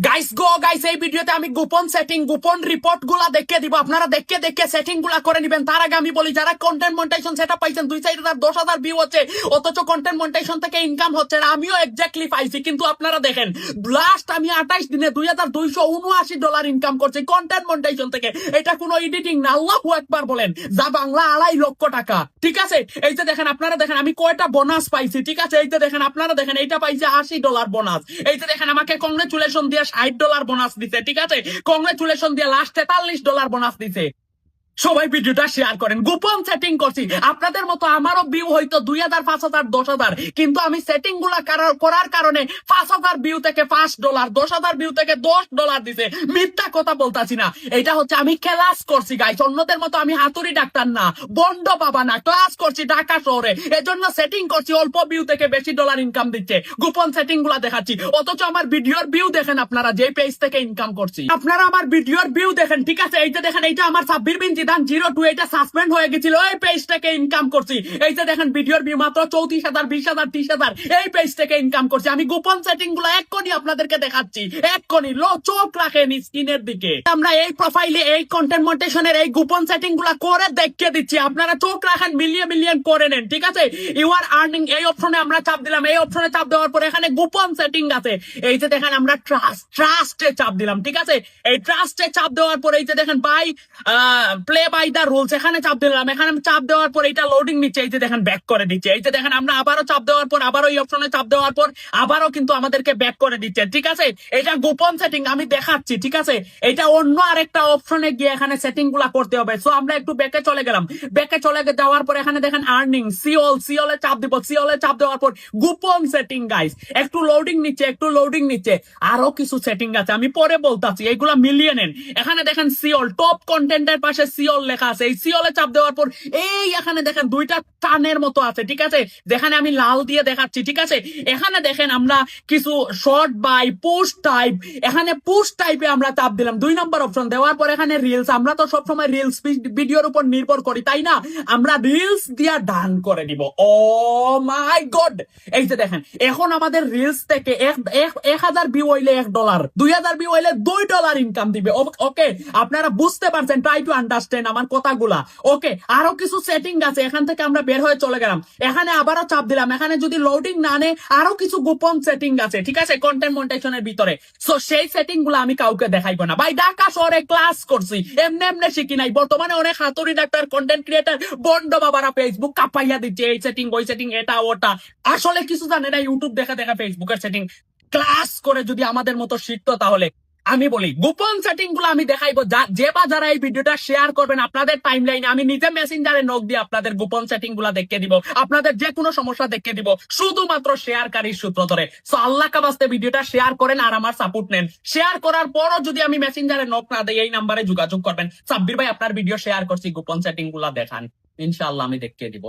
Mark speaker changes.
Speaker 1: Guys এই ভিডিওতে আমি গোপন সেটিং গোপন রিপোর্ট গুলা দেখিয়ে দিব। আপনারা দেখে সেটিং গুলা করে নিবেন। তার আগে আমি বলি, যারা কন্টেন্ট মনিটাইজেশন সেটআপ পাইছেন 2-4,000 10,000 ভিউ হচ্ছে, অথচ কন্টেন্ট মনিটাইজেশন থেকে ইনকাম হচ্ছে না। আমিও এক্স্যাক্টলি পাইছি, কিন্তু আপনারা দেখেন লাস্ট আমি 28 দিনে $2,279 ইনকাম করছি কন্টেন্ট মনিটাইজেশন থেকে। এটা কোনো এডিটিং না, আল্লাহু আকবার বলেন, যা বাংলা 2.5 লক্ষ টাকা। ঠিক আছে, এই যে দেখেন, আপনারা দেখেন আমি কয়টা বোনাস পাইছি। ঠিক আছে, এই যে দেখেন, আপনারা দেখেন এইটা পাইছে $80 বোনাস। এই যে দেখেন আমাকে কংগ্রেচুলেশন দিয়ে $60 বোনাস দিছে। ঠিক আছে, কংগ্রেচুলেশন দিয়ে লাস্ট $43 বোনাস দিছে। সবাই ভিডিওটা শেয়ার করেন। গোপন সেটিং করছি। আপনাদের মতো আমারও ভিউ হয়তো 2,000 5,000 10,000, কিন্তু আমি সেটিং গুলা করার কারণে 5,000 ভিউ থেকে $5, 10,000 ভিউ থেকে $10 দিছে। মিথ্যা কথা বলতাছি না, এটা হচ্ছে আমি ক্লাস করছি গাইস। অন্যদের মতো আমি হাতুড়ি ডাক্তার না, বন্ড বাবা না, ক্লাস করছি ঢাকা শহরে। এজন্য সেটিং করছি, অল্প ভিউ থেকে বেশি ডলার ইনকাম দিচ্ছে। গোপন সেটিং গুলা দেখাচ্ছি, অথচ আমার ভিডিওর ভিউ দেখেন আপনারা, যে পেজ থেকে ইনকাম করছি। আপনারা আমার ভিডিওর ভিউ দেখেন। ঠিক আছে, এই যে দেখেন, এইটা আমার সাব্বির বিন 02, এটা সাসপেন্ড হয়ে গেছিল, এই পেজ থেকে ইনকাম করছি। এই যে দেখেন ভিডিওর ভিউ মাত্র 34,000 20,000 30,000, এই পেজ থেকে ইনকাম করছি। আমি গোপন সেটিং গুলো এক্ষুনি আপনাদেরকে দেখাচ্ছি, এক্ষুনি। চোখ রাখেন স্ক্রিনের দিকে। আমরা এই প্রোফাইলে এই কন্টেন্ট মনিটাইজেশনের এই গোপন সেটিং গুলা করে দেখিয়ে দিচ্ছি। আপনারা চোখ রাখেন, মিলিয়ন করে নেন। ঠিক আছে, ইউ আর আর্নিং, এই অপশনে আমরা চাপ দিলাম। এই অপশনে চাপ দেওয়ার পর এখানে গোপন সেটিং আছে। এই যে দেখেন আমরা ট্রাস্টে চাপ দিলাম। ঠিক আছে, এই ট্রাস্টে চাপ দেওয়ার পর এই যে দেখেন by play by the rules, এখানে চাপ দিলাম। এখানে চাপ দেওয়ার পর এটা লোডিং নিচ্ছে। এই যে দেখেন ব্যাক করে দিচ্ছে। এই যে দেখেন আমরা আবারও চাপ দেওয়ার পর, আবারও এই অপশনে চাপ দেওয়ার পর আবারও কিন্তু আমাদেরকে ব্যাক করে দিচ্ছে। ঠিক আছে, এটা গোপন সেটিং আমি দেখাচ্ছি। ঠিক আছে, এটা অন্য আরেকটা অপশনে গিয়ে এখানে সেটিং গুলা করতে হবে। সো আমরা একটু ব্যাকে চলে গেলাম। ব্যাকে চলে যাওয়ার পর এখানে দেখেন আর্নিং, সিওলে চাপ দিব। সিওলে চাপ দেওয়ার পর গোপন সেটিং গাইস, একটু লোডিং নিচ্ছে। আরো কিছু সেটিং আছে, আমি পরে বলতাছি, এইগুলা মিলিয়ে নেন। এখানে দেখেন সিওল, টপ কন্টেন্টের পাশে সিওল লেখা আছে। এই সিওলে চাপ দেওয়ার পর এই এখানে দেখেন দুইটা টানের মতো আছে। ঠিক আছে, যেখানে আমি লাল দিয়ে দেখাচ্ছি। ঠিক আছে, এখানে দেখেন আমরা কিছু শর্ট বাই পোস্ট টাইপ, এখানে পোস্ট টাইপে আমরা চাপ দিলাম। 2 নম্বর অপশন দেওয়ার পর এখানে রিলস, আমরা তো সবসময় রিলস ভিডিওর উপর নির্ভর করি, তাই না? আমরা রিলস দিয়া ডান করে দিব। ও মাই গড, এই যে দেখেন এখন আমাদের রিলস থেকে 1,000 ভিউ হইলে $1, 2,000 ভিউ হইলে $2 ইনকাম দিবে। ওকে, আপনারা বুঝতে পারছেন? ট্রাই টু আন্ডারস্ট্যান্ড আমার কথাগুলা। ওকে, আরো কিছু সেটিং আছে, এখান থেকে আমরা বের হয়ে চলে গেলাম। এখানে আবারও চাপ দিলাম। এখানে যদি লোডিং না নেয়, আরো কিছু গোপন সেটিং আছে। ঠিক আছে, কন্টেন্ট মনিটাইজেশনের ভিতরে। সো সেই সেটিং গুলো আমি কাউকে দেখাইবো না ভাই। ঢাকা শহরে ক্লাস করছি, এমনি শিখি নাই। বর্তমানে অনেক হাতুড়ি ডাক্তার, কন্টেন্ট ক্রিয়েটার, বন্ড বাবারা ফেসবুক কাপাইয়া দিচ্ছে, এই সেটিং ওই সেটিং, এটা ওটা। আসলে কিছু জানে না, ইউটিউব দেখা ফেসবুকের সেটিং ক্লাস করে যদি আমাদের মতো শিখতো তাহলে। আমি বলি গোপন সেটিং গুলো আমি দেখাইবো। যারা এই ভিডিওটা শেয়ার করবেন আপনাদের টাইম লাইনে, আমি নিজে মেসেঞ্জারে নক দিয়ে আপনাদের গোপন সেটিং গুলা দেখিয়ে দিব। আপনাদের যে কোনো সমস্যা দেখিয়ে দিব, শুধুমাত্র শেয়ারকারীর সূত্র ধরে। সো আল্লাহ কাবাস্তে ভিডিওটা শেয়ার করেন আর আমার সাপোর্ট নেন। শেয়ার করার পরও যদি আমি মেসেঞ্জারে নক না দেই, এই নাম্বারে যোগাযোগ করবেন। সাব্বির ভাই আপনার ভিডিও শেয়ার করছি, গোপন সেটিং গুলা দেখান, ইনশাআল্লাহ আমি দেখিয়ে দিব।